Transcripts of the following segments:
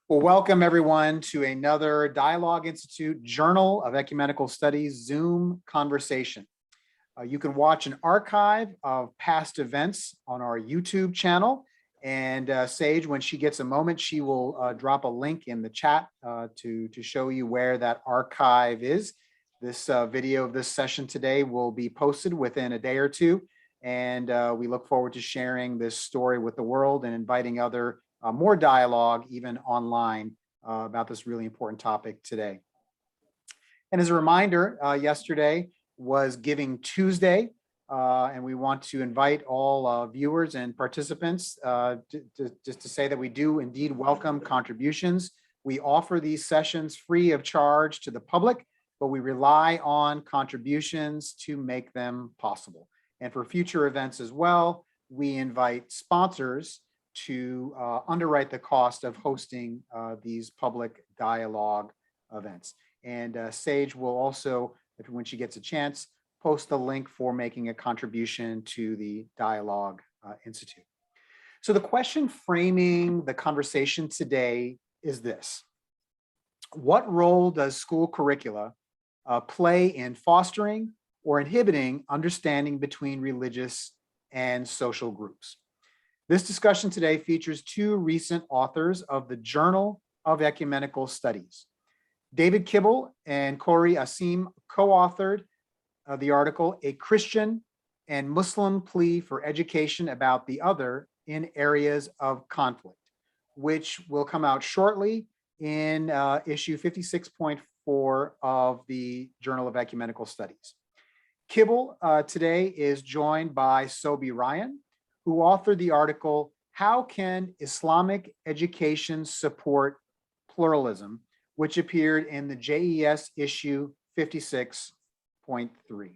Well, welcome everyone to another Dialogue Institute Journal of Ecumenical Studies Zoom conversation. You can watch an archive of past events on our YouTube channel. And Sage, when she gets a moment, she will drop a link in the chat to show you where that archive is. This video of this session today will be posted within a day or two. And we look forward to sharing this story with the world and inviting other more dialogue, even online, about this really important topic today. And as a reminder, yesterday was Giving Tuesday, and we want to invite all viewers and participants just to say that we do indeed welcome contributions. We offer these sessions free of charge to the public, but we rely on contributions to make them possible. And for future events as well, we invite sponsors to underwrite the cost of hosting these public dialogue events. And Sage will also, when she gets a chance, post the link for making a contribution to the Dialogue Institute. So the question framing the conversation today is this: what role does school curricula play in fostering or inhibiting understanding between religious and social groups? This discussion today features two recent authors of the Journal of Ecumenical Studies. David Kibble and Al-Qasemi co-authored the article, "A Christian and Muslim Plea for Education About the Other in Areas of Conflict," which will come out shortly in issue 56.4 of the Journal of Ecumenical Studies. Kibble today is joined by Sobhi Rayan, who authored the article, "How Can Islamic Education Support Pluralism?" which appeared in the JES issue 56.3.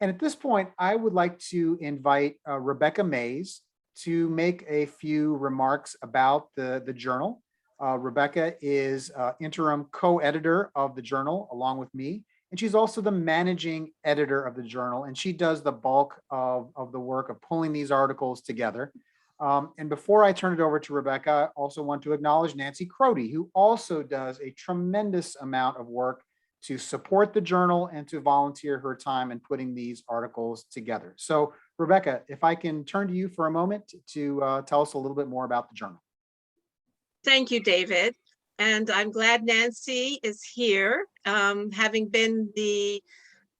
And at this point, I would like to invite Rebecca Mays to make a few remarks about the journal. Rebecca is interim co-editor of the journal along with me, and she's also the managing editor of the journal, and she does the bulk of the work of pulling these articles together. And before I turn it over to Rebecca, I also want to acknowledge Nancy Crody, who also does a tremendous amount of work to support the journal and to volunteer her time in putting these articles together. So Rebecca, if I can turn to you for a moment to tell us a little bit more about the journal. Thank you, David. And I'm glad Nancy is here, having been the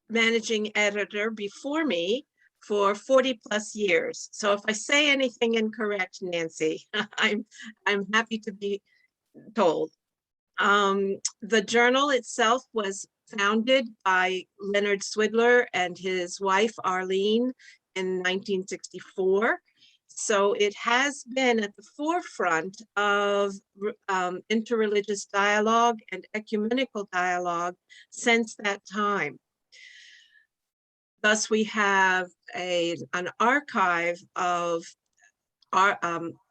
managing editor before me for 40 plus years. So if I say anything incorrect, Nancy, I'm happy to be told. The journal itself was founded by Leonard Swidler and his wife Arlene in 1964. So it has been at the forefront of interreligious dialogue and ecumenical dialogue since that time. Thus, we have an archive of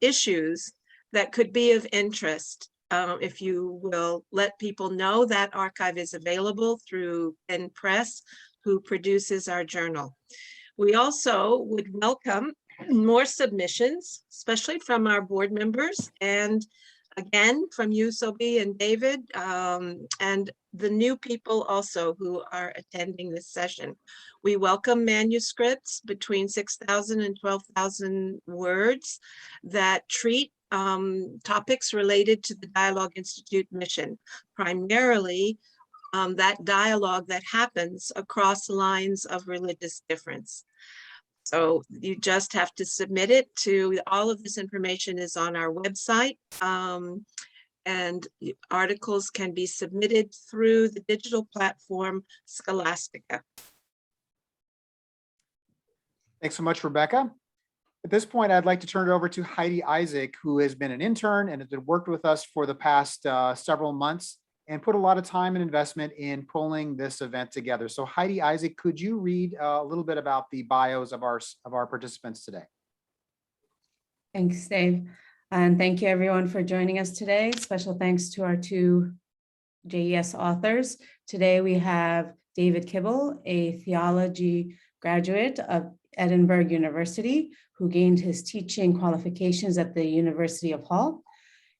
issues that could be of interest. If you will let people know, that archive is available through Penn Press, who produces our journal. We also would welcome more submissions, especially from our board members, and again from you, Sobhi and David, and the new people also who are attending this session. We welcome manuscripts between 6,000 and 12,000 words that treat topics related to the Dialogue Institute mission, primarily that dialogue that happens across lines of religious difference. So you just have to submit it to, all of this information is on our website, and articles can be submitted through the digital platform Scholastica. Thanks so much, Rebecca. At this point, I'd like to turn it over to Heidi Isaac, who has been an intern and has worked with us for the past several months and put a lot of time and investment in pulling this event together. So Heidi Isaac, could you read a little bit about the bios of our participants today? Thanks, Dave. And thank you everyone for joining us today. Special thanks to our two JES authors. Today we have David Kibble, a theology graduate of Edinburgh University, who gained his teaching qualifications at the University of Hull.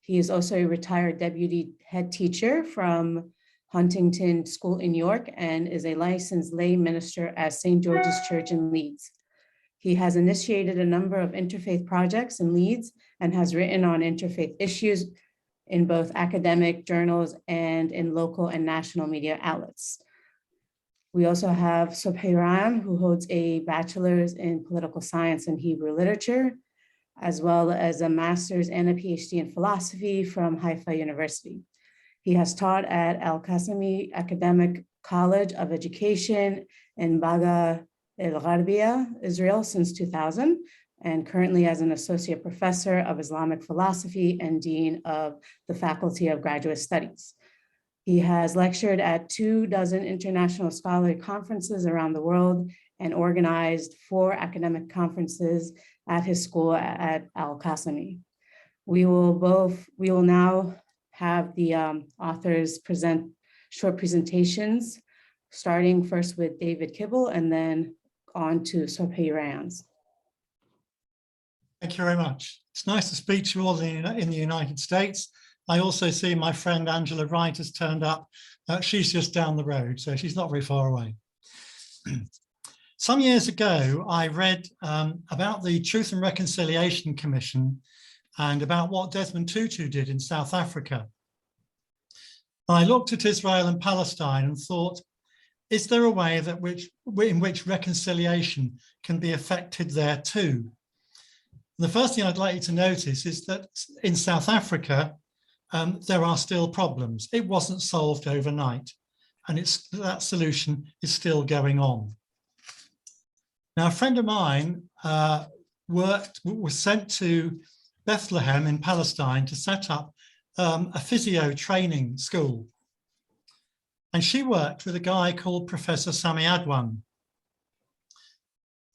He is also a retired deputy head teacher from Huntington School in New York and is a licensed lay minister at St. George's Church in Leeds. He has initiated a number of interfaith projects in Leeds and has written on interfaith issues in both academic journals and in local and national media outlets. We also have Sobhi Rayan, who holds a bachelor's in political science and Hebrew literature, as well as a master's and a PhD in philosophy from Haifa University. He has taught at Al-Qasemi Academic College of Education in Baqa-El-Gharbia, Israel, since 2000, and currently as an associate professor of Islamic philosophy and dean of the Faculty of Graduate Studies. He has lectured at 24 international scholarly conferences around the world and organized 4 academic conferences at his school at Al-Qasemi. We will now have the authors present short presentations, starting first with David Kibble and then on to Sobhi Rayan's. Thank you very much. It's nice to speak to you all in the United States. I also see my friend Angela Wright has turned up. She's just down the road, so she's not very far away. Some years ago, I read about the Truth and Reconciliation Commission and about what Desmond Tutu did in South Africa. And I looked at Israel and Palestine and thought, is there a way that in which reconciliation can be effected there too? The first thing I'd like you to notice is that in South Africa, there are still problems. It wasn't solved overnight, and that solution is still going on. Now, a friend of mine was sent to Bethlehem in Palestine to set up a physio training school. And she worked with a guy called Professor Sami Adwan.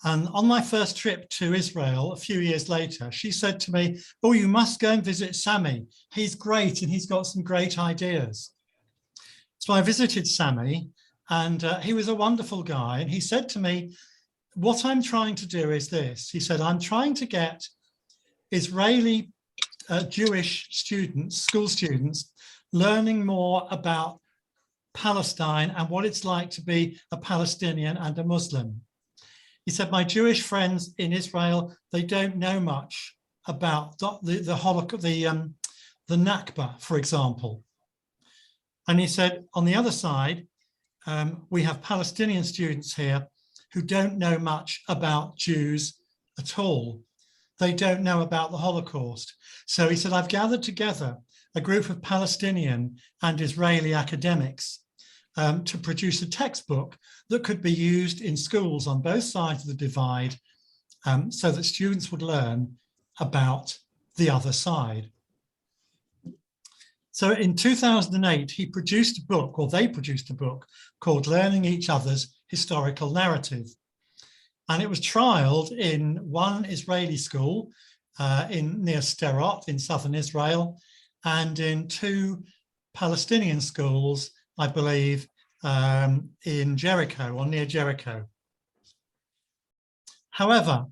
And on my first trip to Israel a few years later, she said to me, oh, you must go and visit Sami. He's great and he's got some great ideas. So I visited Sami and he was a wonderful guy. And he said to me, what I'm trying to do is this. He said, I'm trying to get Israeli Jewish students, school students, learning more about Palestine and what it's like to be a Palestinian and a Muslim. He said, my Jewish friends in Israel, they don't know much about the Holocaust, the Nakba, for example. And he said, on the other side, we have Palestinian students here who don't know much about Jews at all. They don't know about the Holocaust. So he said, I've gathered together a group of Palestinian and Israeli academics to produce a textbook that could be used in schools on both sides of the divide so that students would learn about the other side. So in 2008, he produced a book, or they produced a book called Learning Each Other's Historical Narrative. And it was trialed in one Israeli school near Sderot in southern Israel, and in 2 Palestinian schools, I believe, in Jericho or near Jericho. However,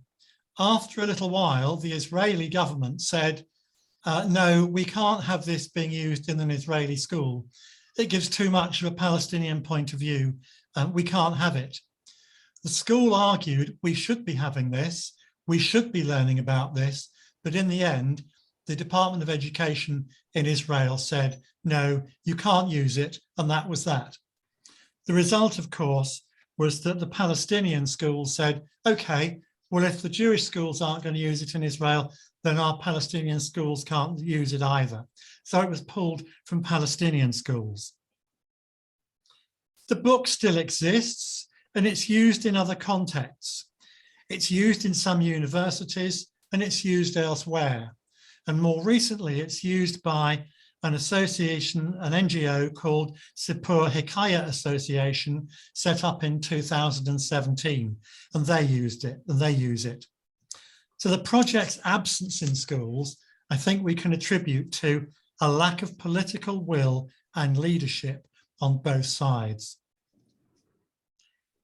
after a little while, the Israeli government said, no, we can't have this being used in an Israeli school. It gives too much of a Palestinian point of view. We can't have it. The school argued we should be having this, we should be learning about this, but in the end, the Department of Education in Israel said, no, you can't use it, and that was that. The result, of course, was that the Palestinian schools said, okay, well, if the Jewish schools aren't going to use it in Israel, then our Palestinian schools can't use it either. So it was pulled from Palestinian schools. The book still exists, and it's used in other contexts. It's used in some universities, and it's used elsewhere. And more recently, it's used by an association, an NGO called Sipur Hikaya Association, set up in 2017, and they used it, and they use it. So the project's absence in schools, I think we can attribute to a lack of political will and leadership on both sides.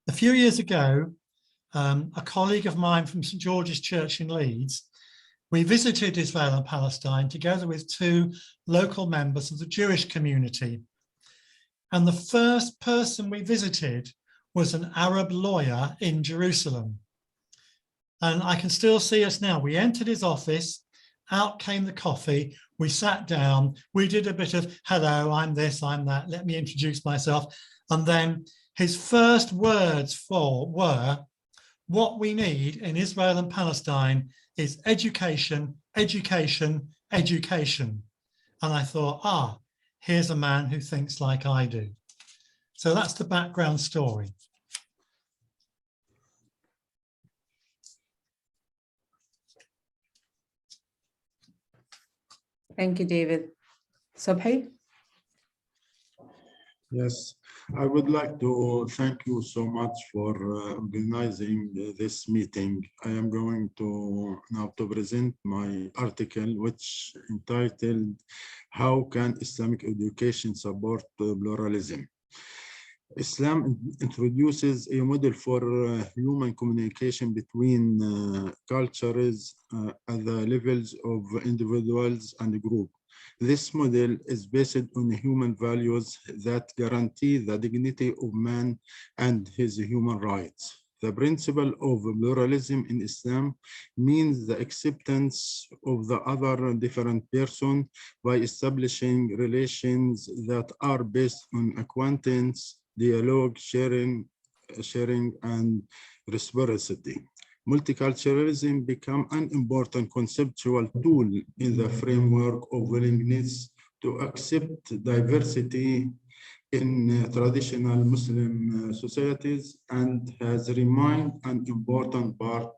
A few years ago, a colleague of mine from St. George's Church in Leeds We visited Israel and Palestine together with 2 local members of the Jewish community. And the first person we visited was an Arab lawyer in Jerusalem. And I can still see us now. We entered his office, out came the coffee, we sat down, we did a bit of, hello, I'm this, I'm that, let me introduce myself. And then his first words were, what we need in Israel and Palestine is education, education, education. And I thought, here's a man who thinks like I do. So that's the background story. Thank you, David. Sobhi? Yes, I would like to thank you so much for organizing this meeting. I am going to now to present my article, which entitled, How Can Islamic Education Support Pluralism? Islam introduces a model for human communication between cultures at the levels of individuals and group. This model is based on human values that guarantee the dignity of man and his human rights. The principle of pluralism in Islam means the acceptance of the other different person by establishing relations that are based on acquaintance, dialogue, sharing, and reciprocity. Multiculturalism become an important conceptual tool in the framework of willingness to accept diversity in traditional Muslim societies and has remained an important part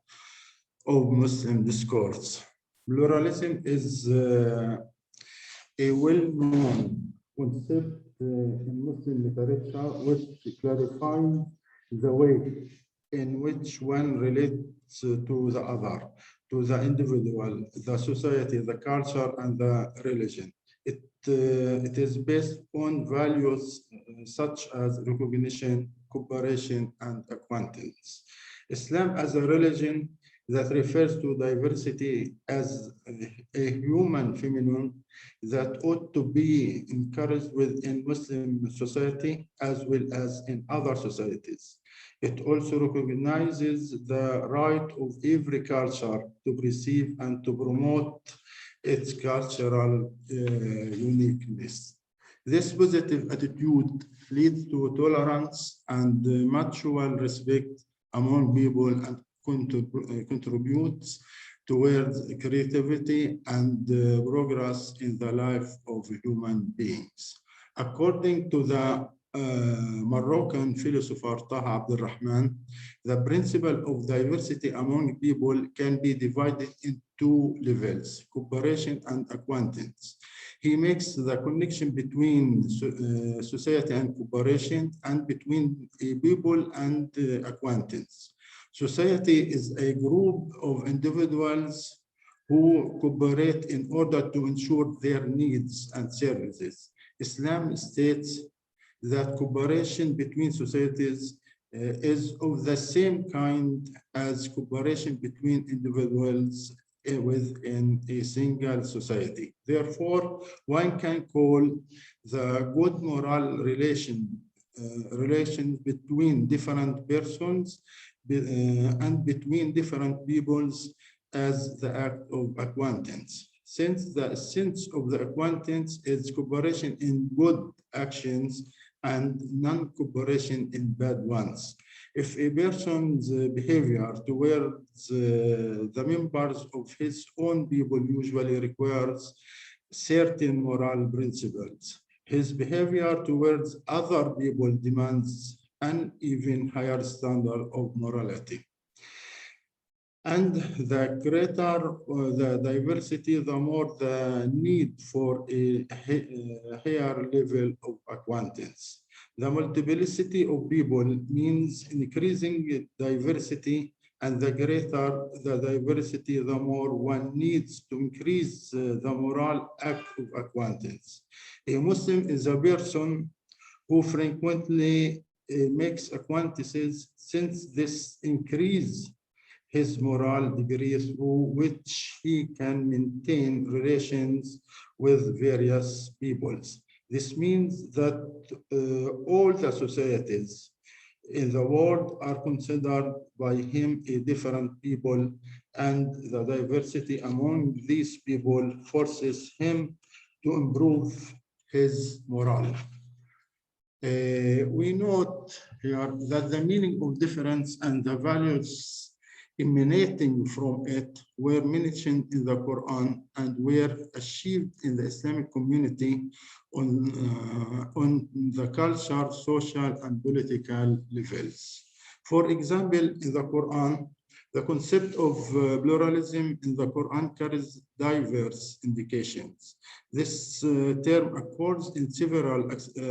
of Muslim discourse. Pluralism is a well-known concept in Muslim literature, which clarifies the way in which one relates to the other, to the individual, the society, the culture, and the religion. It is based on values such as recognition, cooperation, and acquaintance. Islam as a religion that refers to diversity as a human phenomenon that ought to be encouraged within Muslim society as well as in other societies. It also recognizes the right of every culture to perceive and to promote its cultural uniqueness. This positive attitude leads to tolerance and mutual respect among people and contributes towards creativity and progress in the life of human beings. According to the Moroccan philosopher Taha Abdel Rahman, the principle of diversity among people can be divided in 2 levels, cooperation and acquaintance. He makes the connection between society and cooperation and between people and acquaintance. Society is a group of individuals who cooperate in order to ensure their needs and services. Islam states that cooperation between societies is of the same kind as cooperation between individuals within a single society. Therefore, one can call the good moral relations between different persons and between different peoples as the act of acquaintance. Since the essence of the acquaintance is cooperation in good actions and non-cooperation in bad ones. If a person's behavior towards the members of his own people usually requires certain moral principles, his behavior towards other people demands an even higher standard of morality. And the greater the diversity, the more the need for a higher level of acquaintance. The multiplicity of people means increasing diversity, and the greater the diversity, the more one needs to increase the moral act of acquaintance. A Muslim is a person who frequently makes acquaintances, since this increase his moral degree through which he can maintain relations with various peoples. This means that all the societies in the world are considered by him a different people, and the diversity among these people forces him to improve his morale. We note here that the meaning of difference and the values emanating from it were mentioned in the Quran and were achieved in the Islamic community on the cultural, social, and political levels. For example, in the Quran, the concept of pluralism in the Quran carries diverse indications. This term occurs in several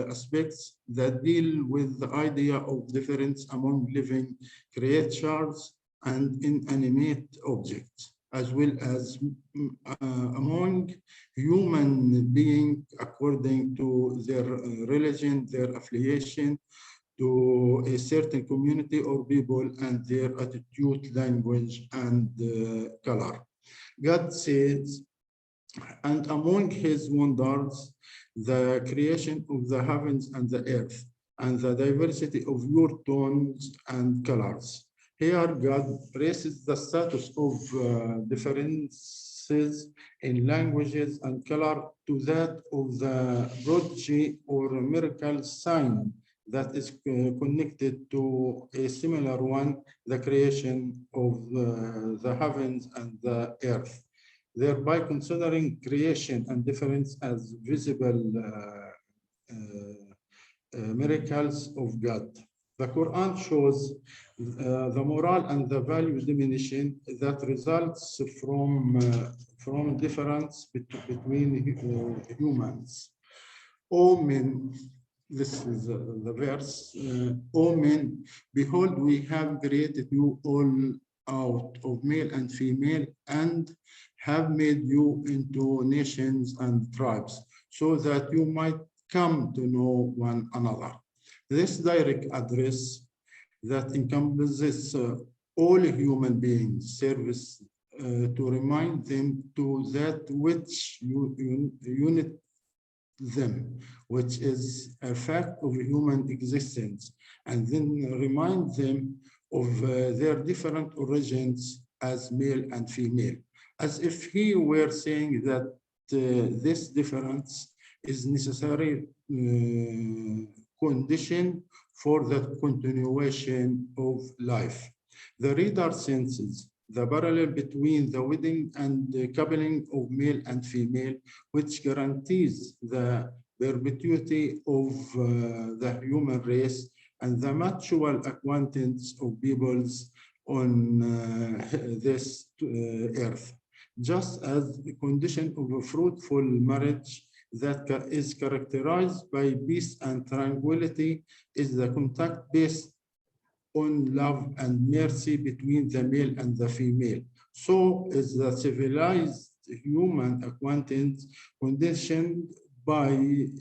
aspects that deal with the idea of difference among living creatures and inanimate objects, as well as among human beings according to their religion, their affiliation to a certain community or people, and their attitude, language, and color. God says, and among his wonders, the creation of the heavens and the earth, and the diversity of your tones and colors. Here, God raises the status of differences in languages and color to that of the prodigy or miracle sign that is connected to a similar one, the creation of the heavens and the earth, thereby considering creation and difference as visible miracles of God. The Quran shows the moral and the value diminishing that results from difference between humans. O men, this is the verse, O men, behold, we have created you all out of male and female and have made you into nations and tribes so that you might come to know one another. This direct address that encompasses all human beings serves to remind them to that which unite them, which is a fact of human existence, and then remind them of their different origins as male and female, as if he were saying that this difference is necessary condition for the continuation of life. The reader senses the parallel between the wedding and the coupling of male and female, which guarantees the perpetuity of the human race and the mutual acquaintance of peoples on this earth, just as the condition of a fruitful marriage that is characterized by peace and tranquility is the contact based on love and mercy between the male and the female. So is the civilized human acquaintance conditioned by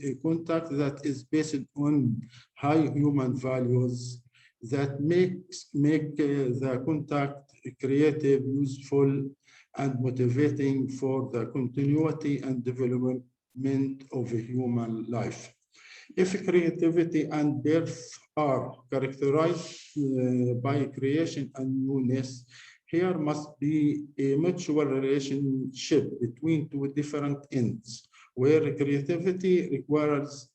a contact that is based on high human values that make the contact creative, useful, and motivating for the continuity and development of a human life. If creativity and birth are characterized by creation and newness, here must be a mutual relationship between two different ends, where creativity requires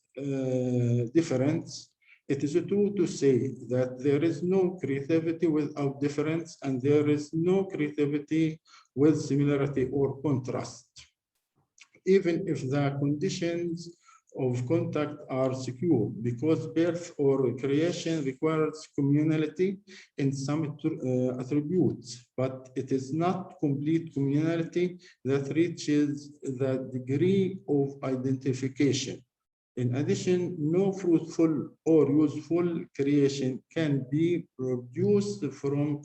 difference. It is true to say that there is no creativity without difference, and there is no creativity with similarity or contrast. Even if the conditions of contact are secure, because birth or creation requires communality in some attributes, but it is not complete communality that reaches the degree of identification. In addition, no fruitful or useful creation can be produced from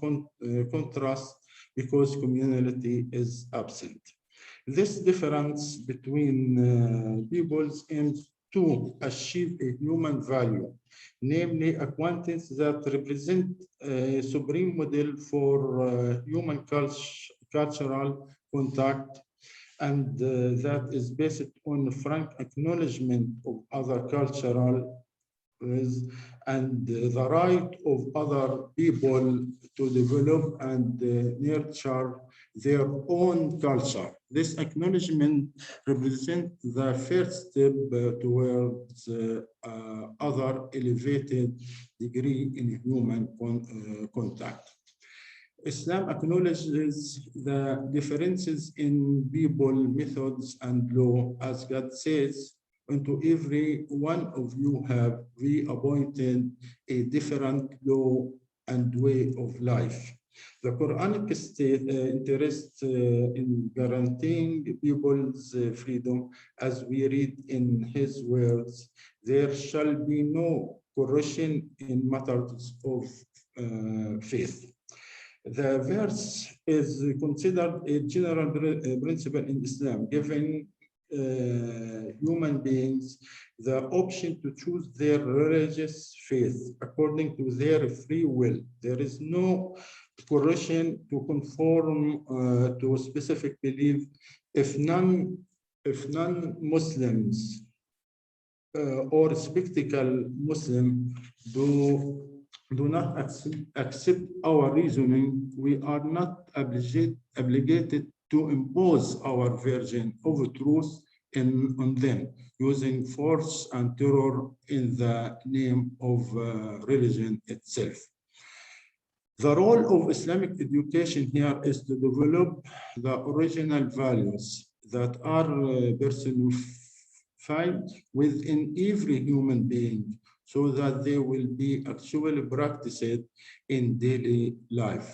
contrast because communality is absent. This difference between peoples aims to achieve a human value, namely acquaintance that represent a supreme model for human cultural contact, and that is based on frank acknowledgement of other cultural and the right of other people to develop and nurture their own culture. This acknowledgement represents the first step towards other elevated degree in human contact. Islam acknowledges the differences in people, methods, and law, as God says, "Unto every one of you have we appointed a different law and way of life." The Quranic interest in guaranteeing people's freedom, as we read in his words, "There shall be no corruption in matters of faith." The verse is considered a general principle in Islam, giving human beings the option to choose their religious faith according to their free will. There is no coercion to conform to a specific belief if non-Muslims or spectacle Muslim do not accept our reasoning, we are not obligated to impose our version of truth on them, using force and terror in the name of religion itself. The role of Islamic education here is to develop the original values that are personified within every human being, so that they will be actually practiced in daily life.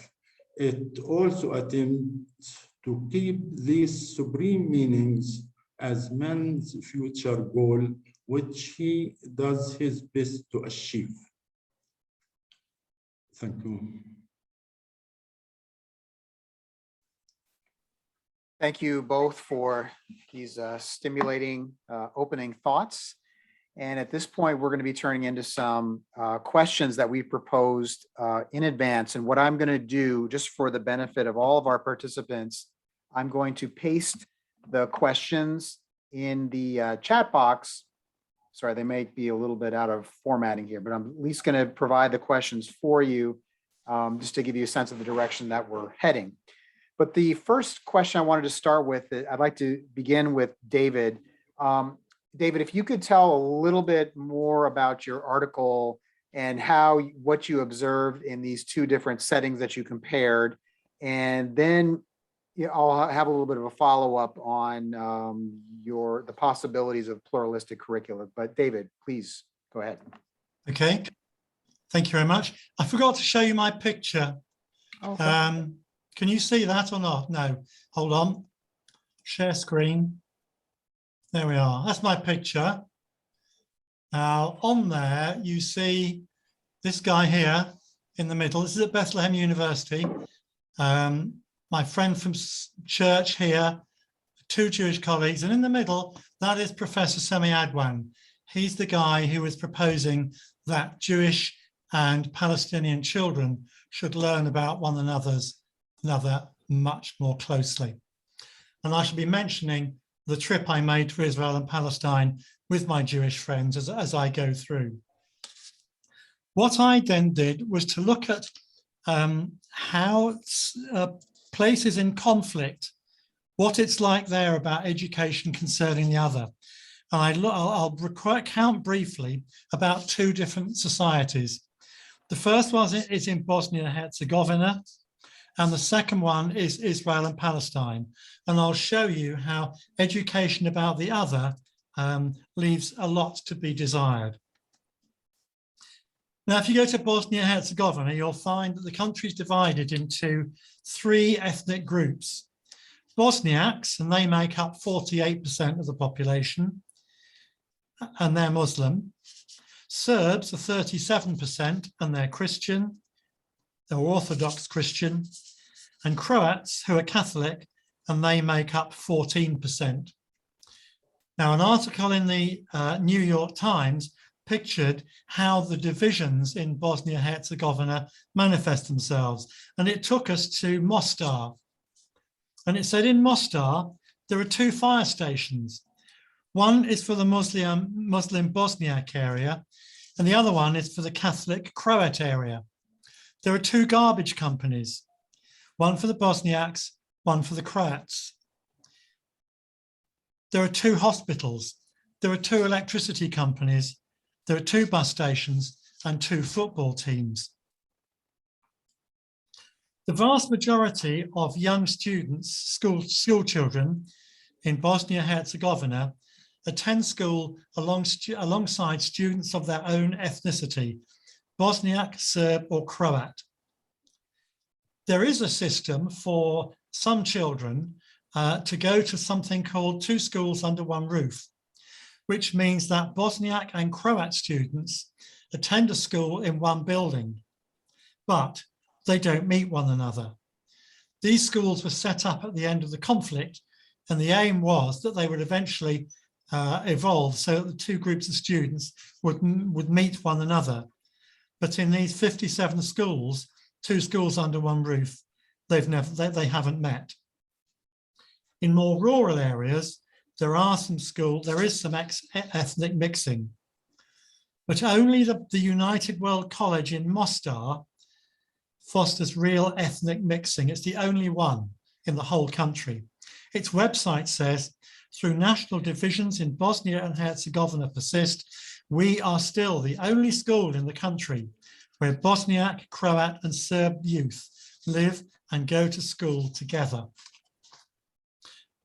It also attempts to keep these supreme meanings as man's future goal, which he does his best to achieve. Thank you. Thank you both for these stimulating opening thoughts. And at this point, we're going to be turning into some questions that we proposed in advance. And what I'm going to do, just for the benefit of all of our participants, I'm going to paste the questions in the chat box. Sorry, they may be a little bit out of formatting here, but I'm at least going to provide the questions for you just to give you a sense of the direction that we're heading. But the first question I wanted to start with, I'd like to begin with David. David, if you could tell a little bit more about your article and what you observed in these two different settings that you compared, and then I'll have a little bit of a follow-up on the possibilities of pluralistic curricula. But David, please go ahead. Okay, thank you very much. I forgot to show you my picture. Okay. Can you see that or not? No, hold on. Share screen. There we are. That's my picture. Now on there, you see this guy here in the middle. This is at Bethlehem University. My friend from church here, two Jewish colleagues, and in the middle, that is Professor Semi Adwan. He's the guy who is proposing that Jewish and Palestinian children should learn about one another much more closely. And I shall be mentioning the trip I made to Israel and Palestine with my Jewish friends as I go through. What I then did was to look at how places in conflict, what it's like there about education concerning the other. And I'll recount briefly about two different societies. The first one is in Bosnia and Herzegovina, and the second one is Israel and Palestine. And I'll show you how education about the other leaves a lot to be desired. Now, if you go to Bosnia and Herzegovina, you'll find that the country is divided into three ethnic groups. Bosniaks, and they make up 48% of the population, and they're Muslim. Serbs are 37%, and they're Christian, they're Orthodox Christian, and Croats, who are Catholic, and they make up 14%. Now, an article in the New York Times pictured how the divisions in Bosnia-Herzegovina manifest themselves. And it took us to Mostar. And it said in Mostar, there are 2 fire stations. One is for the Muslim Bosniak area, and the other one is for the Catholic Croat area. There are 2 garbage companies, one for the Bosniaks, one for the Croats. There are 2 hospitals. There are 2 electricity companies. There are 2 bus stations and 2 football teams. The vast majority of young students, school children in Bosnia-Herzegovina attend school alongside students of their own ethnicity, Bosniak, Serb or Croat. There is a system for some children to go to something called 2 schools under one roof, which means that Bosniak and Croat students attend a school in one building, but they don't meet one another. These schools were set up at the end of the conflict, and the aim was that they would eventually evolve so that the 2 groups of students would meet one another. But in these 57 schools, 2 schools under one roof, they haven't met. In more rural areas, there is some ethnic mixing, but only the United World College in Mostar fosters real ethnic mixing. It's the only one in the whole country. Its website says, through national divisions in Bosnia and Herzegovina persist, we are still the only school in the country where Bosniak, Croat and Serb youth live and go to school together.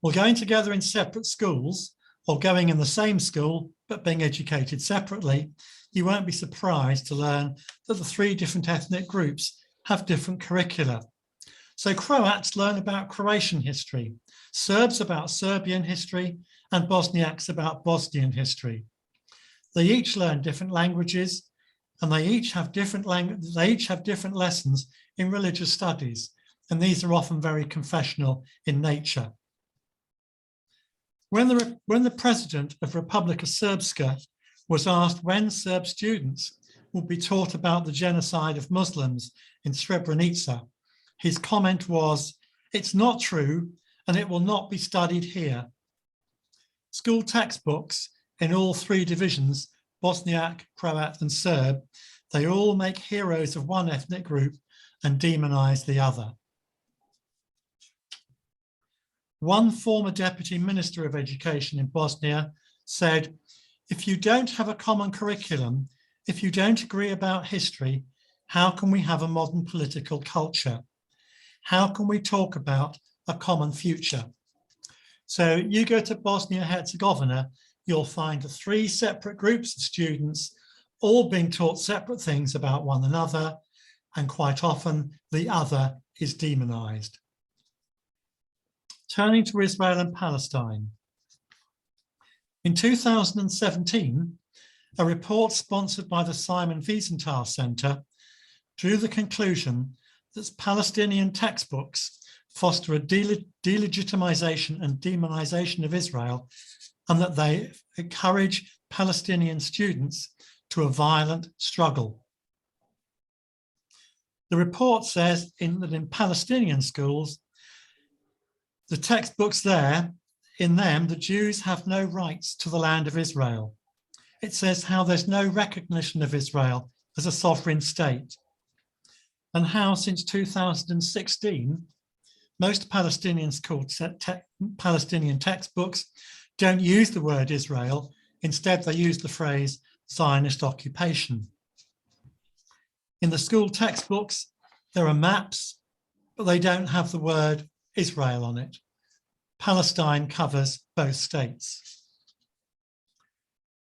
Well, going together in separate schools or going in the same school but being educated separately, you won't be surprised to learn that the 3 different ethnic groups have different curricula. So Croats learn about Croatian history, Serbs about Serbian history, and Bosniaks about Bosnian history. They each learn different languages, and they each have different lessons in religious studies, and these are often very confessional in nature. When the president of Republika Srpska was asked when Serb students would be taught about the genocide of Muslims in Srebrenica, his comment was, "It's not true and it will not be studied here." School textbooks in all 3 divisions, Bosniak, Croat and Serb, they all make heroes of one ethnic group and demonize the other. One former deputy minister of education in Bosnia said, "If you don't have a common curriculum, if you don't agree about history, how can we have a modern political culture? How can we talk about a common future?" So you go to Bosnia-Herzegovina, you'll find 3 separate groups of students all being taught separate things about one another, and quite often the other is demonized. Turning to Israel and Palestine. In 2017, a report sponsored by the Simon Wiesenthal Center drew the conclusion that Palestinian textbooks foster a delegitimization and demonization of Israel, and that they encourage Palestinian students to a violent struggle. The report says that in Palestinian schools, the textbooks there, in them, the Jews have no rights to the land of Israel. It says how there's no recognition of Israel as a sovereign state, and how since 2016, most Palestinian Palestinian textbooks don't use the word Israel. Instead, they use the phrase Zionist occupation. In the school textbooks, there are maps, but they don't have the word Israel on it. Palestine covers both states.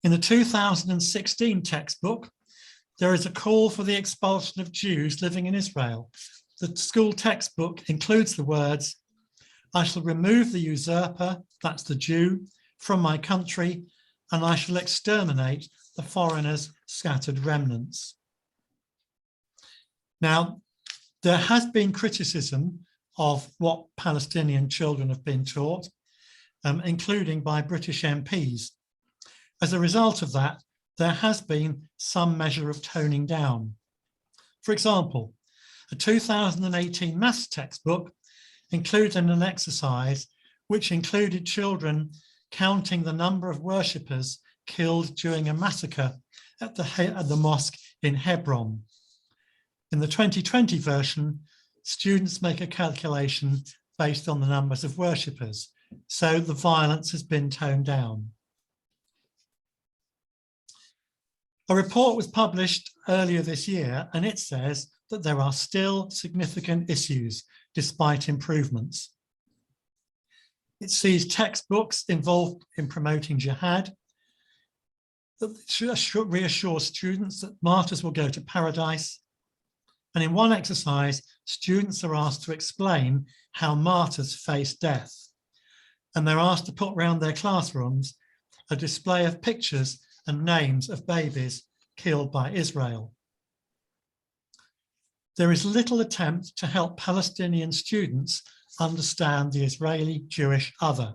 In the 2016 textbook, there is a call for the expulsion of Jews living in Israel. The school textbook includes the words, "I shall remove the usurper," that's the Jew, "from my country, and I shall exterminate the foreigners' scattered remnants." Now, there has been criticism of what Palestinian children have been taught. including by British MPs. As a result of that, there has been some measure of toning down. For example, a 2018 maths textbook included an exercise which included children counting the number of worshippers killed during a massacre at the mosque in Hebron. In the 2020 version, students make a calculation based on the numbers of worshippers, so the violence has been toned down. A report was published earlier this year, and it says that there are still significant issues despite improvements. It sees textbooks involved in promoting jihad, that reassures students that martyrs will go to paradise. And in one exercise, students are asked to explain how martyrs face death. And they're asked to put around their classrooms a display of pictures and names of babies killed by Israel. There is little attempt to help Palestinian students understand the Israeli Jewish other.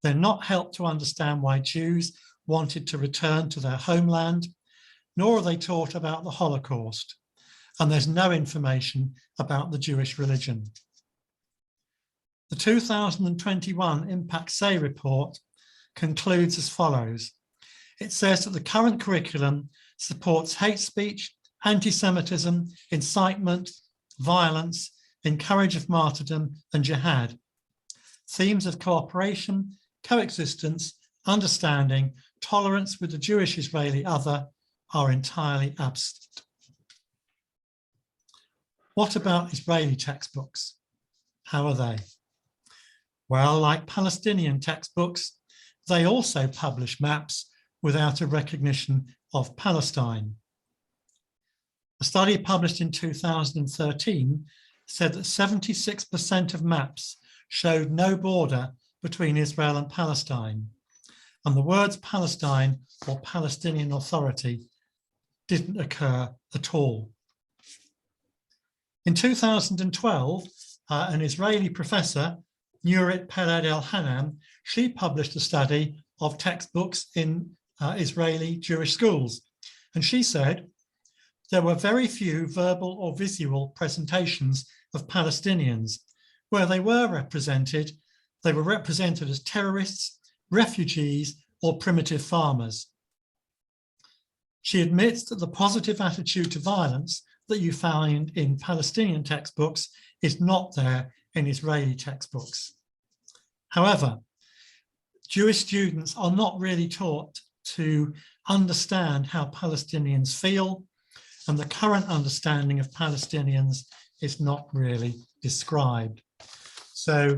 They're not helped to understand why Jews wanted to return to their homeland, nor are they taught about the Holocaust, and there's no information about the Jewish religion. The 2021 Impact Say report concludes as follows. It says that the current curriculum supports hate speech, anti-Semitism, incitement, violence, encourage of martyrdom and jihad. Themes of cooperation, coexistence, understanding, tolerance with the Jewish Israeli other are entirely absent. What about Israeli textbooks? How are they? Well, like Palestinian textbooks, they also publish maps without a recognition of Palestine. A study published in 2013 said that 76% of maps showed no border between Israel and Palestine, and the words Palestine or Palestinian Authority didn't occur at all. In 2012, an Israeli professor, Nurit Peled El-Hanan, she published a study of textbooks in Israeli Jewish schools. And she said, there were very few verbal or visual presentations of Palestinians. Where they were represented as terrorists, refugees, or primitive farmers. She admits that the positive attitude to violence that you find in Palestinian textbooks is not there in Israeli textbooks. However, Jewish students are not really taught to understand how Palestinians feel, and the current understanding of Palestinians is not really described. So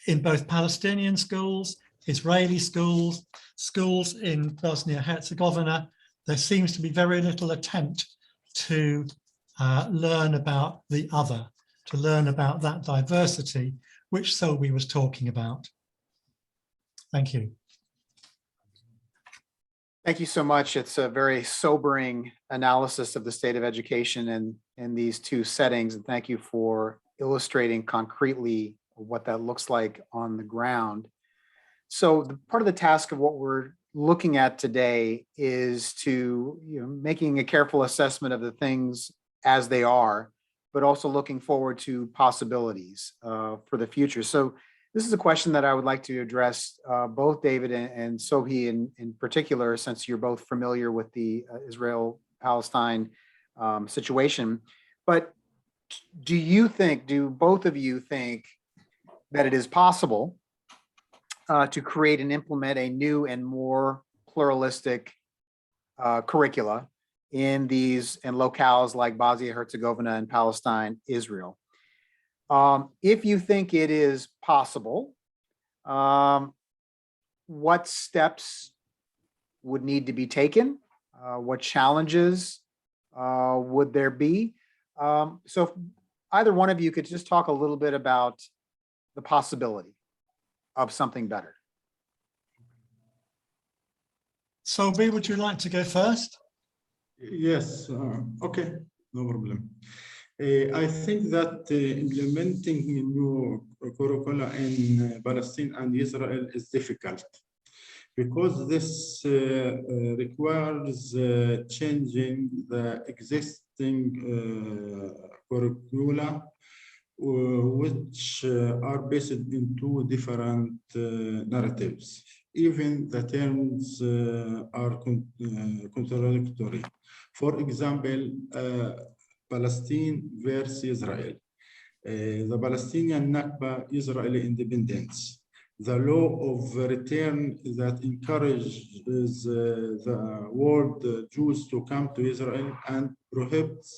in both Palestinian schools, Israeli schools, schools in Bosnia-Herzegovina, there seems to be very little attempt to learn about the other, to learn about that diversity, which Sobhi was talking about. Thank you. Thank you so much. It's a very sobering analysis of the state of education in these two settings. And thank you for illustrating concretely what that looks like on the ground. So part of the task of what we're looking at today is to, making a careful assessment of the things as they are, but also looking forward to possibilities for the future. So this is a question that I would like to address both David and Sobhi in particular, since you're both familiar with the Israel-Palestine situation. But do both of you think that it is possible to create and implement a new and more pluralistic curricula in locales like Bosnia-Herzegovina and Palestine-Israel? If you think it is possible, what steps would need to be taken? What challenges would there be? So if either one of you could just talk a little bit about the possibility of something better. Sobhi, would you like to go first? Yes, okay, no problem. I think that implementing new curricula in Palestine and Israel is difficult because this requires changing the existing curricula, which are based in two different narratives. Even the terms are contradictory. For example, Palestine versus Israel, the Palestinian Nakba, Israeli independence, the law of return that encourages the world Jews to come to Israel and prohibits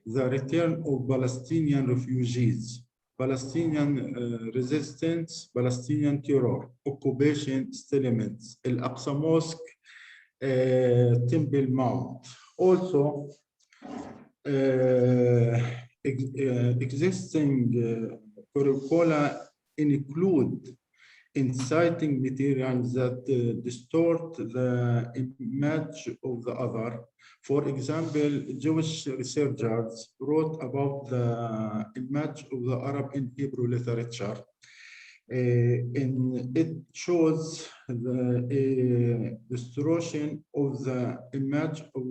the return of Palestinian refugees, Palestinian resistance, Palestinian terror, occupation settlements, Al-Aqsa Mosque, Temple Mount. Also, existing curricula include inciting materials that distort the image of the other. For example, Jewish researchers wrote about the image of the Arab in Hebrew literature. And it shows the distortion of the image of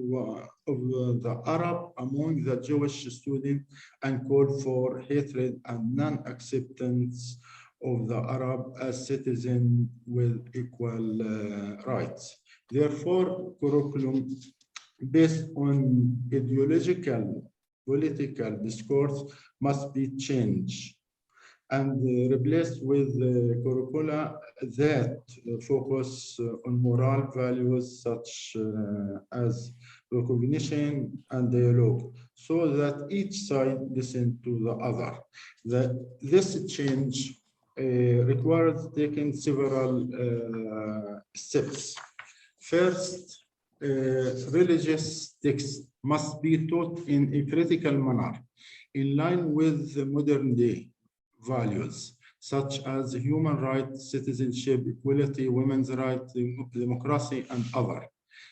the Arab among the Jewish students and called for hatred and non-acceptance of the Arab as citizens with equal rights. Therefore, curriculum based on ideological, political discourse must be changed and replaced with curricula that focus on moral values such as recognition and dialogue, so that each side listens to the other. This change requires taking several steps. First, religious texts must be taught in a critical manner, in line with the modern day values, such as human rights, citizenship, equality, women's rights, democracy, and other.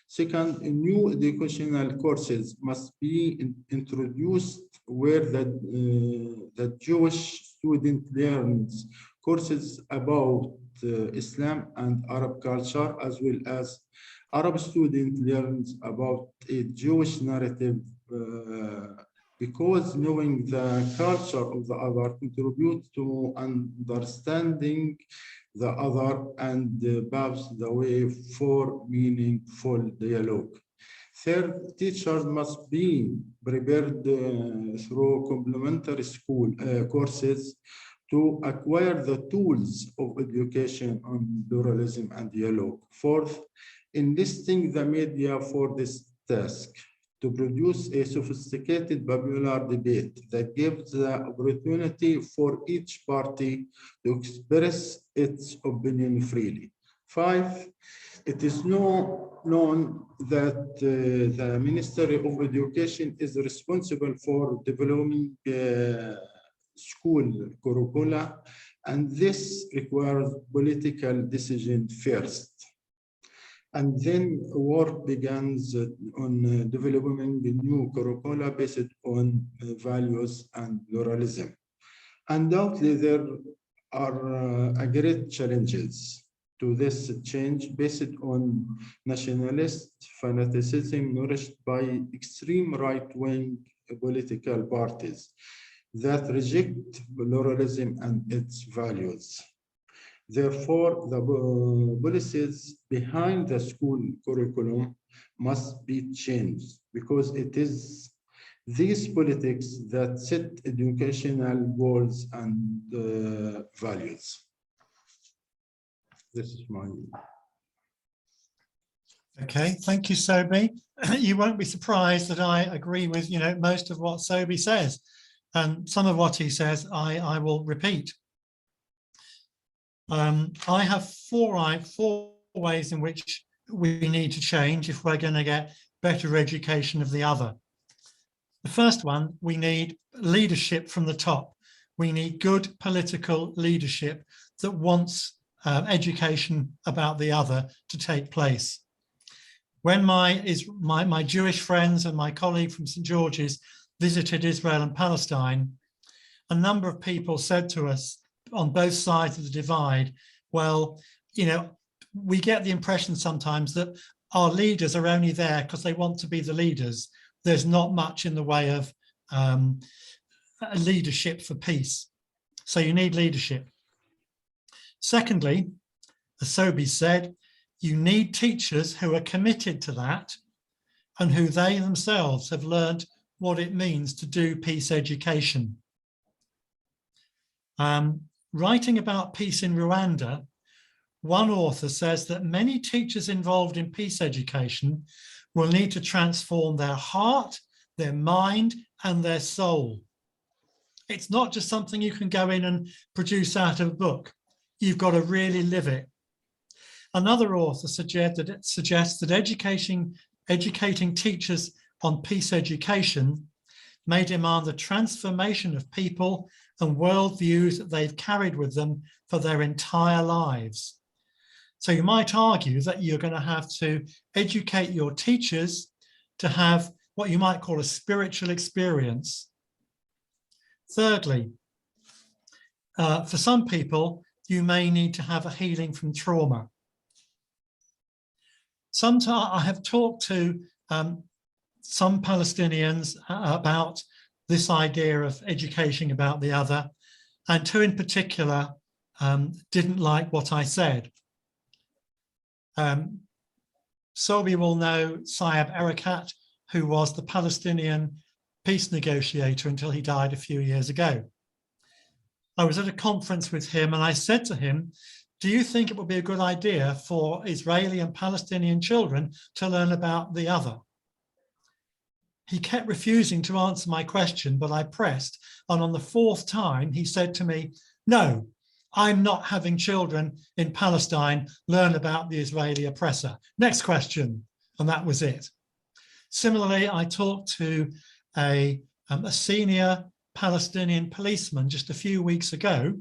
Second, new educational courses must be introduced where the Jewish student learns courses about Islam and Arab culture, as well as Arab student learns about a Jewish narrative, because knowing the culture of the other contributes to understanding the other and paves the way for meaningful dialogue. Third, teachers must be prepared through complementary school courses to acquire the tools of education on pluralism and dialogue. Fourth, enlisting the media for this task, to produce a sophisticated popular debate that gives the opportunity for each party to express its opinion freely. Five, it is known that the Ministry of Education is responsible for developing school curricula, and this requires political decision first. And then work begins on developing the new curricula based on values and pluralism. Undoubtedly, there are great challenges to this change based on nationalist fanaticism nourished by extreme right-wing political parties that reject pluralism and its values. Therefore, the policies behind the school curriculum must be changed, because it is these politics that set educational goals and values. This is my... Okay, thank you, Sobhi. You won't be surprised that I agree with, most of what Sobhi says. And some of what he says, I will repeat. I have four ways in which we need to change if we're going to get better education of the other. The first one, we need leadership from the top. We need good political leadership that wants education about the other to take place. When my Jewish friends and my colleague from St. George's visited Israel and Palestine, a number of people said to us on both sides of the divide, well, you know, we get the impression sometimes that our leaders are only there because they want to be the leaders. There's not much in the way of leadership for peace. So you need leadership. Secondly, as Sobhi said, you need teachers who are committed to that and who they themselves have learned what it means to do peace education. Writing about peace in Rwanda, one author says that many teachers involved in peace education will need to transform their heart, their mind, and their soul. It's not just something you can go in and produce out of a book. You've got to really live it. Another author suggests that educating teachers on peace education may demand the transformation of people and worldviews that they've carried with them for their entire lives. So you might argue that you're going to have to educate your teachers to have what you might call a spiritual experience. Thirdly, for some people, you may need to have a healing from trauma. Sometimes I have talked to some Palestinians about this idea of educating about the other, and two in particular didn't like what I said. Sobhi will know Syed Erekat, who was the Palestinian peace negotiator until he died a few years ago. I was at a conference with him and I said to him, do you think it would be a good idea for Israeli and Palestinian children to learn about the other? He kept refusing to answer my question, but I pressed. And on the fourth time, he said to me, no, I'm not having children in Palestine learn about the Israeli oppressor. Next question. And that was it. Similarly, I talked to a senior Palestinian policeman just a few weeks ago.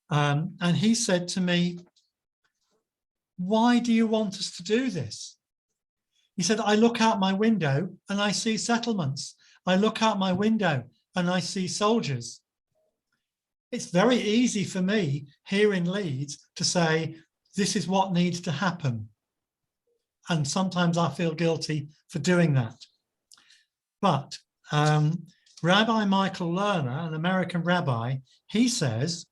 And he said to me, why do you want us to do this? He said, I look out my window and I see settlements. I look out my window and I see soldiers. It's very easy for me here in Leeds to say, this is what needs to happen. And sometimes I feel guilty for doing that. But Rabbi Michael Lerner, an American rabbi, he says,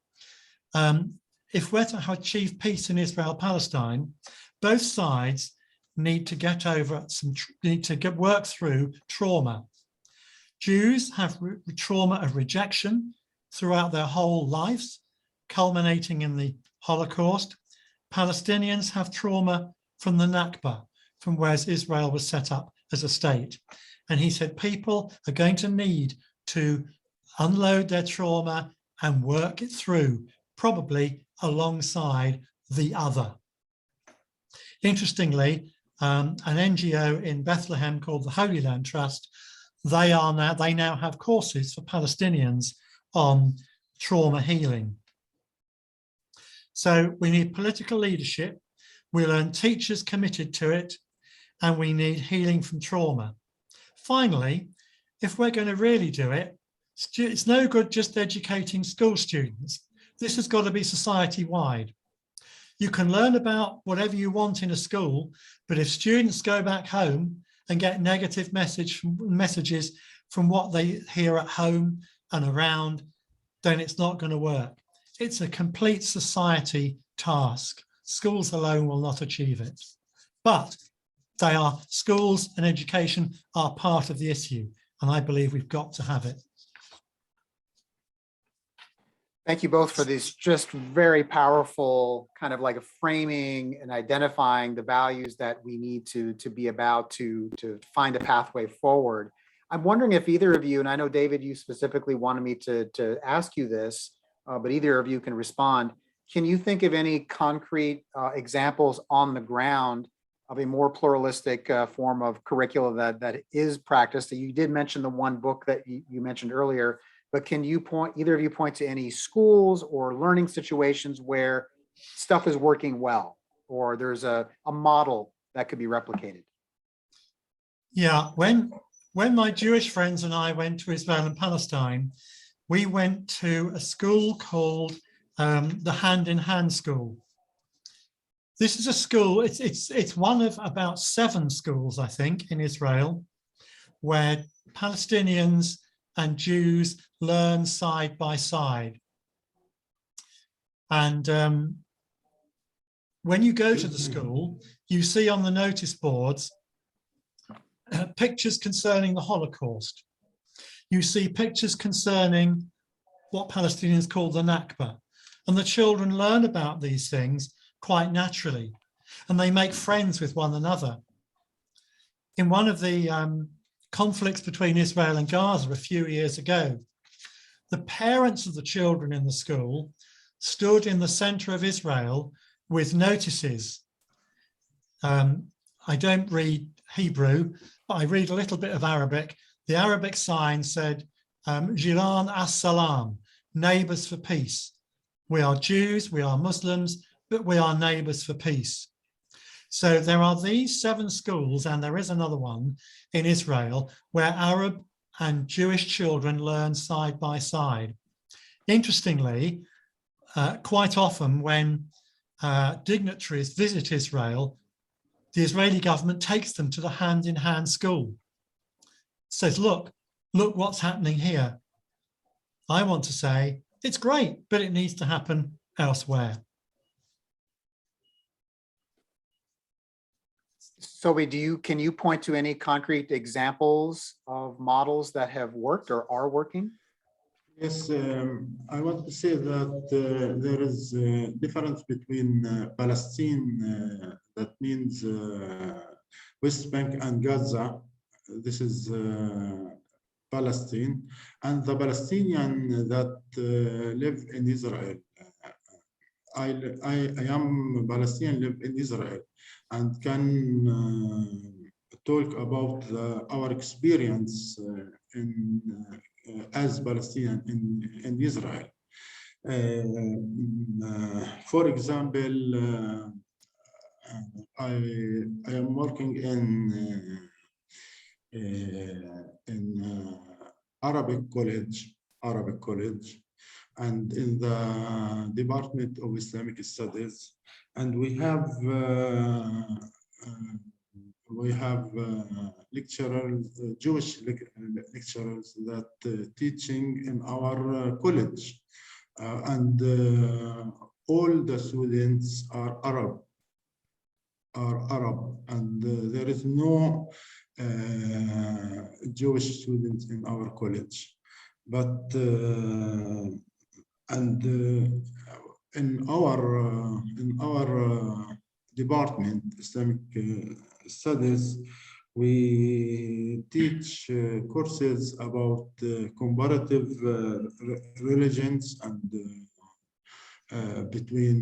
if we're to achieve peace in Israel-Palestine, both sides need to get over work through trauma. Jews have trauma of rejection throughout their whole lives, culminating in the Holocaust. Palestinians have trauma from the Nakba, from where Israel was set up as a state. And he said people are going to need to unload their trauma and work it through, probably alongside the other. Interestingly, an NGO in Bethlehem called the Holy Land Trust, they now have courses for Palestinians on trauma healing. So we need political leadership, we learn teachers committed to it, and we need healing from trauma. Finally, if we're going to really do it, it's no good just educating school students. This has got to be society-wide. You can learn about whatever you want in a school, but if students go back home and get negative messages from what they hear at home and around, then it's not going to work. It's a complete society task. Schools alone will not achieve it. But schools and education are part of the issue, and I believe we've got to have it. Thank you both for this just very powerful kind of like a framing and identifying the values that we need to be about to find a pathway forward. I'm wondering if either of you, and I know David, you specifically wanted me to ask you this, but either of you can respond. Can you think of any concrete examples on the ground of a more pluralistic form of curricula that is practiced? You did mention the one book that you mentioned earlier, but can you either of you point to any schools or learning situations where stuff is working well, or there's a model that could be replicated? Yeah, when when my Jewish friends and I went to Israel and Palestine, we went to a school called the Hand in Hand School. This is a school, it's one of about 7 schools, I think, in Israel, where Palestinians and Jews learn side by side. And when you go to the school, you see on the notice boards pictures concerning the Holocaust. You see pictures concerning what Palestinians call the Nakba. And the children learn about these things quite naturally, and they make friends with one another. In one of the conflicts between Israel and Gaza a few years ago, the parents of the children in the school stood in the center of Israel with notices. I don't read Hebrew, but I read a little bit of Arabic. The Arabic sign said, Jiran as-salam, neighbors for peace. We are Jews, we are Muslims, but we are neighbors for peace. So there are these 7 schools, and there is another one in Israel, where Arab and Jewish children learn side by side. Interestingly, quite often when dignitaries visit Israel, the Israeli government takes them to the Hand in Hand School. Says, look what's happening here. I want to say, it's great, but it needs to happen elsewhere. Sobhi, can you point to any concrete examples of models that have worked or are working? Yes, I want to say that there is a difference between Palestine, that means West Bank and Gaza. This is Palestine, and the Palestinian that live in Israel. I am Palestinian, live in Israel, and can talk about our experience as Palestinian in Israel. For example, I am working in Arabic college, and in the Department of Islamic Studies, and we have lecturers, Jewish lecturers that teaching in our college, and all the students are Arab, and there is no Jewish students in our college, but in our department, Islamic Studies, we teach courses about comparative religions and between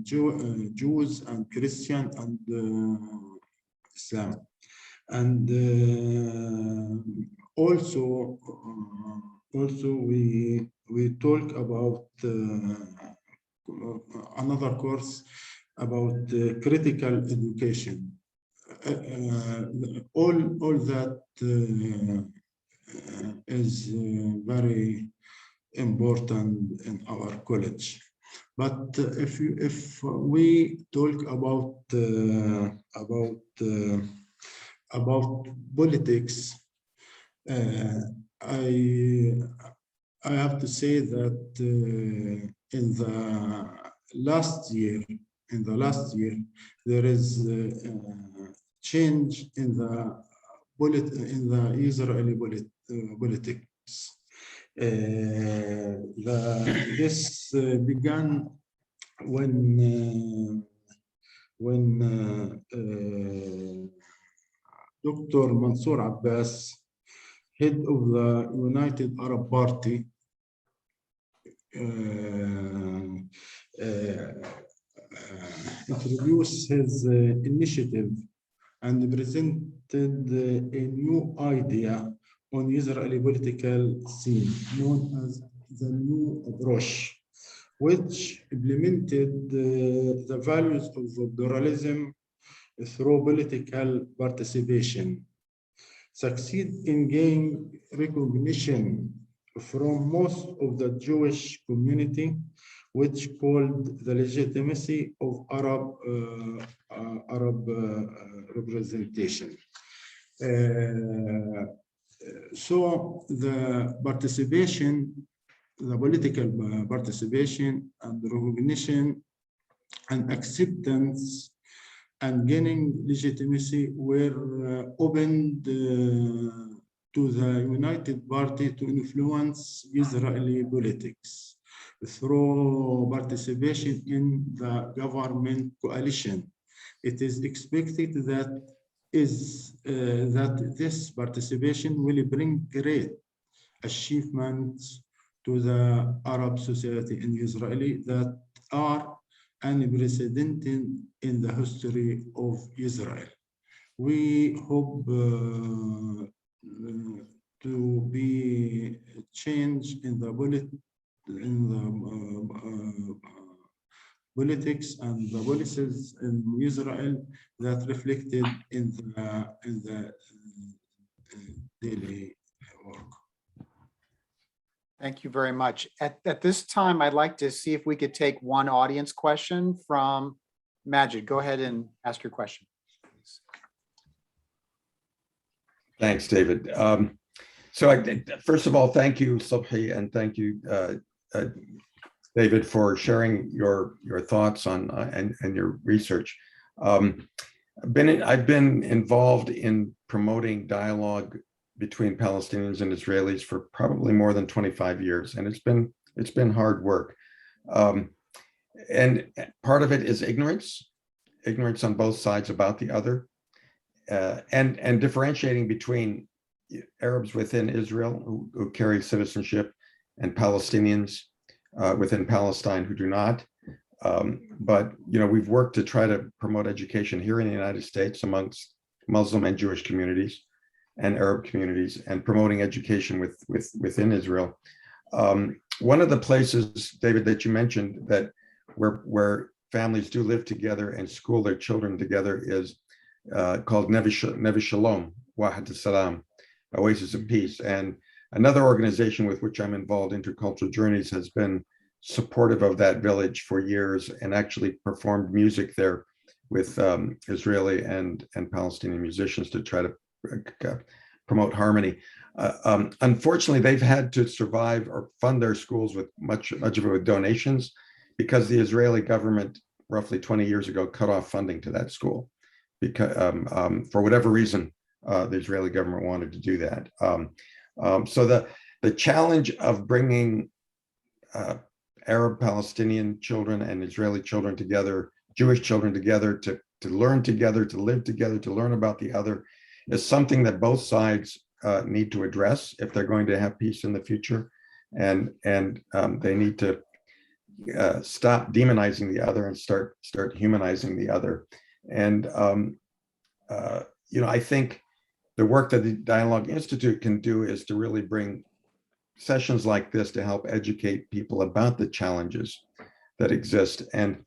Jews and Christian and Islam, and also we talk about another course about critical education. All that is very important in our college. But if we talk about politics, I have to say that in the last year, there is a change in the Israeli politics. This began when Dr. Mansour Abbas, head of the United Arab Party, introduced his initiative and presented a new idea on Israeli political scene known as the new approach, which implemented the values of pluralism through political participation. succeed in gaining recognition from most of the Jewish community, which called the legitimacy of Arab representation. So the participation, the political participation and recognition and acceptance and gaining legitimacy were opened to the United Party to influence Israeli politics through participation in the government coalition. It is expected that this participation will bring great achievements to the Arab society in Israel that are unprecedented in the history of Israel. We hope to be change in the politics and the policies in Israel that reflected in the daily work. Thank you very much. At this time, I'd like to see if we could take one audience question from Majid. Go ahead and ask your question, please. Thanks, David. First of all, thank you, Sobhi, and thank you, David, for sharing your thoughts on and your research. I've been involved in promoting dialogue between Palestinians and Israelis for probably more than 25 years, and it's been hard work. And part of it is ignorance on both sides about the other, and differentiating between Arabs within Israel who carry citizenship and Palestinians within Palestine who do not. But we've worked to try to promote education here in the United States amongst Muslim and Jewish communities and Arab communities, and promoting education within Israel. One of the places, David, that you mentioned that where families do live together and school their children together is called Neve Shalom, Wahad Salam, Oasis of Peace. And another organization with which I'm involved, Intercultural Journeys, has been supportive of that village for years and actually performed music there with Israeli and Palestinian musicians to try to promote harmony. Unfortunately, they've had to survive or fund their schools with much of it with donations, because the Israeli government roughly 20 years ago cut off funding to that school, because for whatever reason the Israeli government wanted to do that. So the challenge of bringing Arab Palestinian children and Israeli children together, Jewish children together, to learn together, to live together, to learn about the other, is something that both sides need to address if they're going to have peace in the future, and they need to stop demonizing the other and start humanizing the other. And I think the work that the Dialogue Institute can do is to really bring sessions like this to help educate people about the challenges that exist, and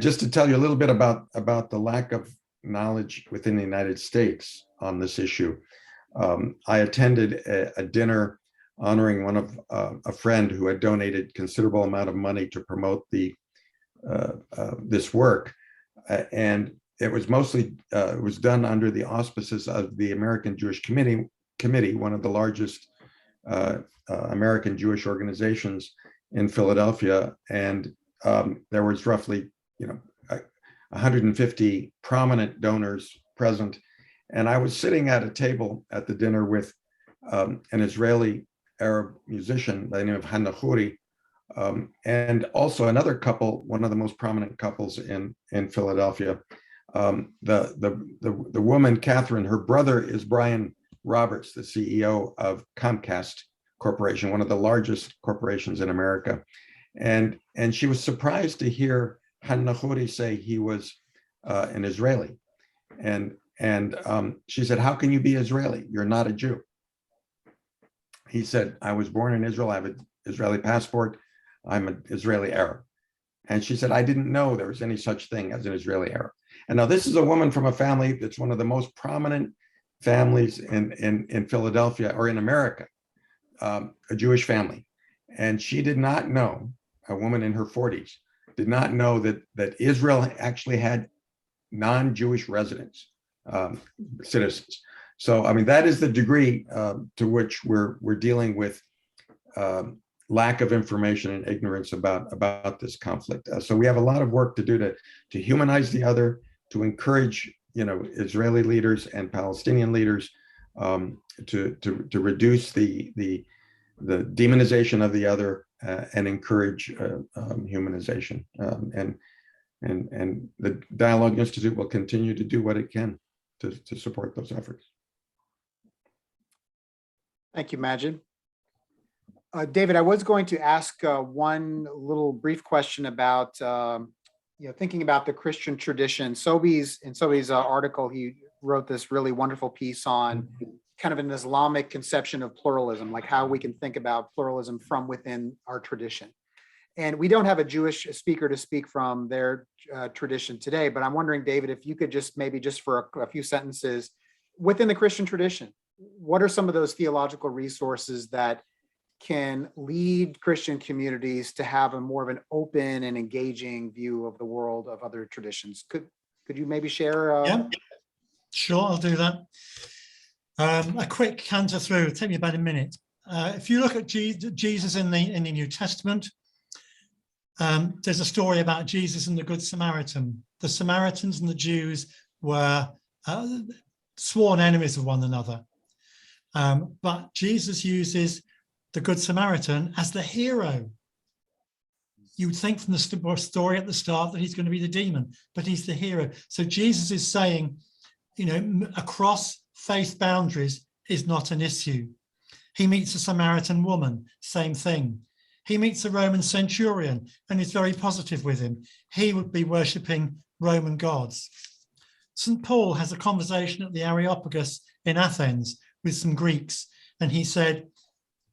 just to tell you a little bit about the lack of knowledge within the United States on this issue. I attended a dinner honoring one of a friend who had donated considerable amount of money to promote this work, and it was mostly it was done under the auspices of the American Jewish Committee, one of the largest American Jewish organizations in Philadelphia, and there was roughly 150 prominent donors present. And I was sitting at a table at the dinner with an Israeli Arab musician by the name of Hanna Khoury, and also another couple, one of the most prominent couples in Philadelphia. The woman, Catherine, her brother is Brian Roberts, the CEO of Comcast Corporation, one of the largest corporations in America. And she was surprised to hear Hanna Khoury say he was an Israeli. And she said, "How can you be Israeli? You're not a Jew." He said, "I was born in Israel. I have an Israeli passport. I'm an Israeli Arab." And she said, "I didn't know there was any such thing as an Israeli Arab." And now this is a woman from a family that's one of the most prominent families in Philadelphia or in America, a Jewish family. And she did not know, a woman in her 40s, did not know that Israel actually had non-Jewish residents, citizens. So, I mean, that is the degree to which we're dealing with lack of information and ignorance about this conflict. So we have a lot of work to do to humanize the other, to encourage, Israeli leaders and Palestinian leaders to reduce the demonization of the other and encourage humanization. And the Dialogue Institute will continue to do what it can to support those efforts. Thank you, Majid. David, I was going to ask one little brief question about, thinking about the Christian tradition. In Sobhi's article, he wrote this really wonderful piece on kind of an Islamic conception of pluralism, like how we can think about pluralism from within our tradition. And we don't have a Jewish speaker to speak from their tradition today, but I'm wondering, David, if you could just for a few sentences, within the Christian tradition, what are some of those theological resources that can lead Christian communities to have a more of an open and engaging view of the world of other traditions? Could you maybe share? Yeah, sure, I'll do that. A quick canter through, it'll take me about a minute. If you look at Jesus in the New Testament, there's a story about Jesus and the Good Samaritan. The Samaritans and the Jews were sworn enemies of one another. But Jesus uses the Good Samaritan as the hero. You would think from the story at the start that he's going to be the demon, but he's the hero. So Jesus is saying, across faith boundaries is not an issue. He meets a Samaritan woman, same thing. He meets a Roman centurion and is very positive with him. He would be worshipping Roman gods. St. Paul has a conversation at the Areopagus in Athens with some Greeks, and he said,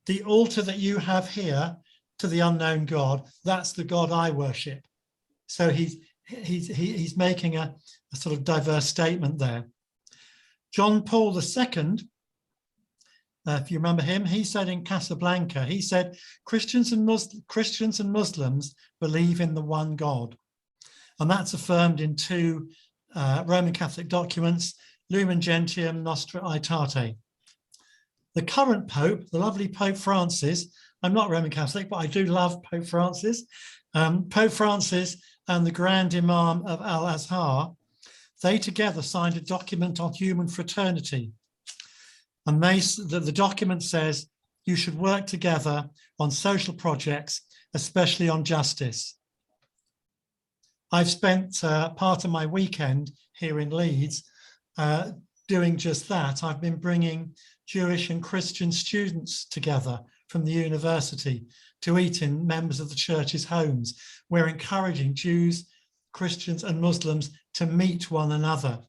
the altar that you have here to the unknown God, that's the God I worship. So he's making a sort of diverse statement there. John Paul II, if you remember him, he said in Casablanca, he said, Christians and Muslims believe in the one God. And that's affirmed in two Roman Catholic documents, Lumen Gentium Nostra Aetate. The current Pope, the lovely Pope Francis, I'm not Roman Catholic, but I do love Pope Francis. Pope Francis and the Grand Imam of Al-Azhar, they together signed a document on human fraternity. And the document says you should work together on social projects, especially on justice. I've spent part of my weekend here in Leeds doing just that. I've been bringing Jewish and Christian students together from the university to eat in members of the church's homes. We're encouraging Jews, Christians and Muslims to meet one another.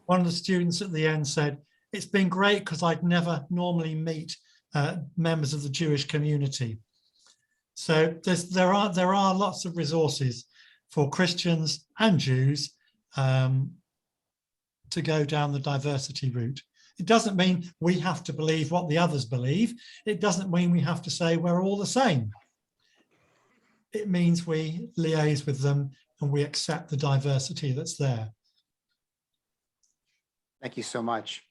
One of the students at the end said, it's been great because I'd never normally meet members of the Jewish community. So there are lots of resources for Christians and Jews to go down the diversity route. It doesn't mean we have to believe what the others believe. It doesn't mean we have to say we're all the same. It means we liaise with them and we accept the diversity that's there. Thank you so much.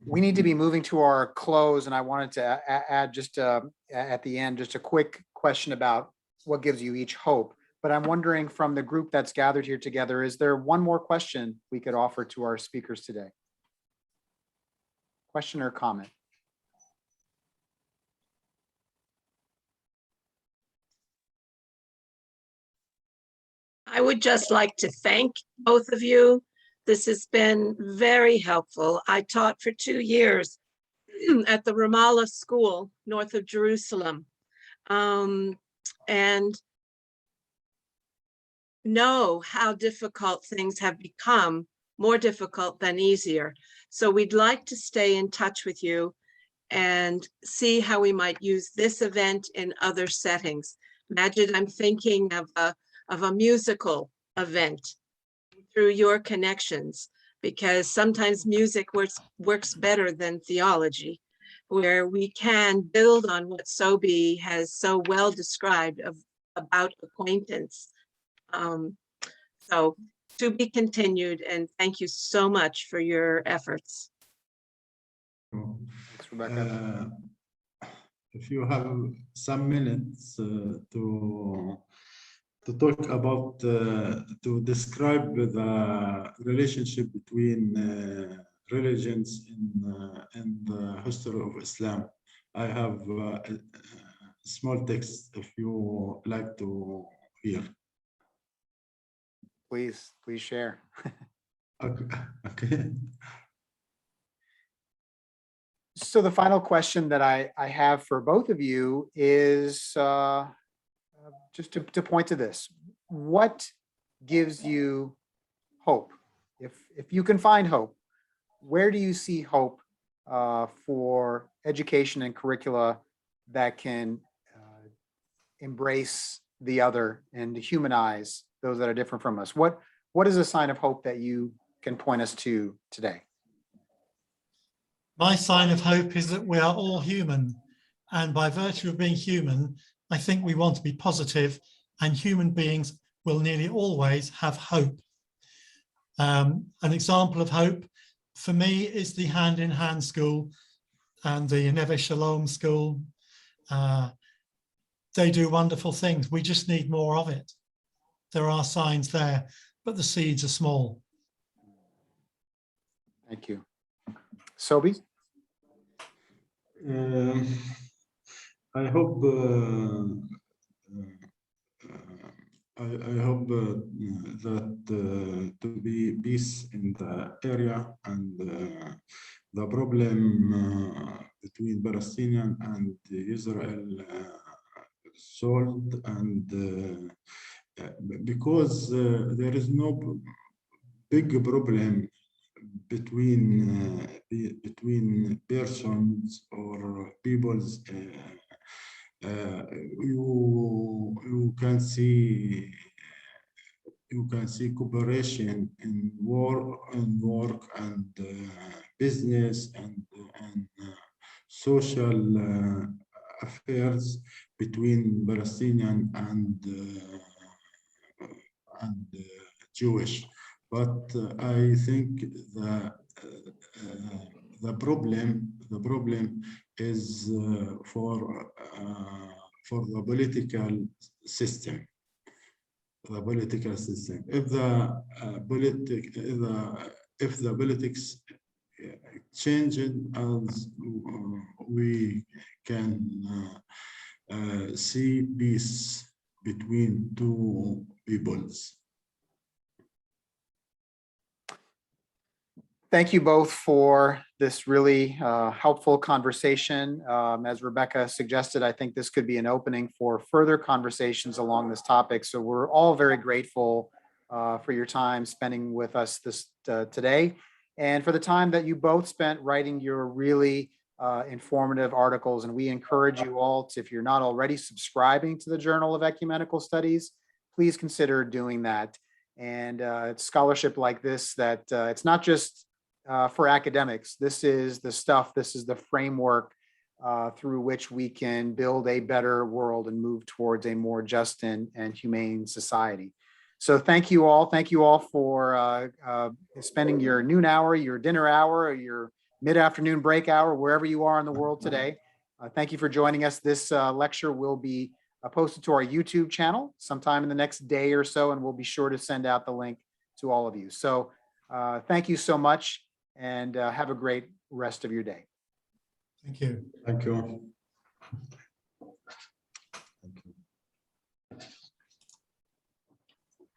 We need to be moving to our close, and I wanted to add just at the end, just a quick question about what gives you each hope. But I'm wondering, from the group that's gathered here together, is there one more question we could offer to our speakers today? Question or comment? I would just like to thank both of you. This has been very helpful. I taught for 2 years at the Ramallah School north of Jerusalem, and know how difficult things have become, more difficult than easier. So we'd like to stay in touch with you and see how we might use this event in other settings. Majid, I'm thinking of a musical event through your connections because sometimes music works better than theology, where we can build on what Sobhi has so well described about acquaintance. So to be continued, and thank you so much for your efforts. Thanks, Rebecca. If you have some minutes to talk about, to describe the relationship between religions in the history of Islam, I have a small text if you like to hear. Please share. Okay. So the final question that I have for both of you is just to point to this. What gives you hope? If you can find hope, where do you see hope for education and curricula that can embrace the other and humanize those that are different from us? What is a sign of hope that you can point us to today? My sign of hope is that we are all human. And by virtue of being human, I think we want to be positive, and human beings will nearly always have hope. An example of hope for me is the Hand in Hand School and the Neve Shalom School. They do wonderful things. We just need more of it. There are signs there, but the seeds are small. Thank you. Sobhi? I hope I hope that to be peace in the area, and the problem between Palestinian and Israel solved, and because there is no big problem between persons or peoples. You can see cooperation in work and business and social affairs between Palestinian and Jewish. But I think the problem is for the political system. The political system. If the politics changes, as we can see peace between two peoples. Thank you both for this really helpful conversation. As Rebecca suggested, I think this could be an opening for further conversations along this topic. So we're all very grateful for your time spending with us today, and for the time that you both spent writing your really informative articles. And we encourage you all to, if you're not already subscribing to the Journal of Ecumenical Studies, please consider doing that. And it's scholarship like this that it's not just for academics. This is the stuff, this is the framework through which we can build a better world and move towards a more just and humane society. So thank you all. Thank you all for spending your noon hour, your dinner hour, or your mid-afternoon break hour, wherever you are in the world today. Thank you for joining us. This lecture will be posted to our YouTube channel sometime in the next day or so, and we'll be sure to send out the link to all of you. So thank you so much, and have a great rest of your day. Thank you. Thank you.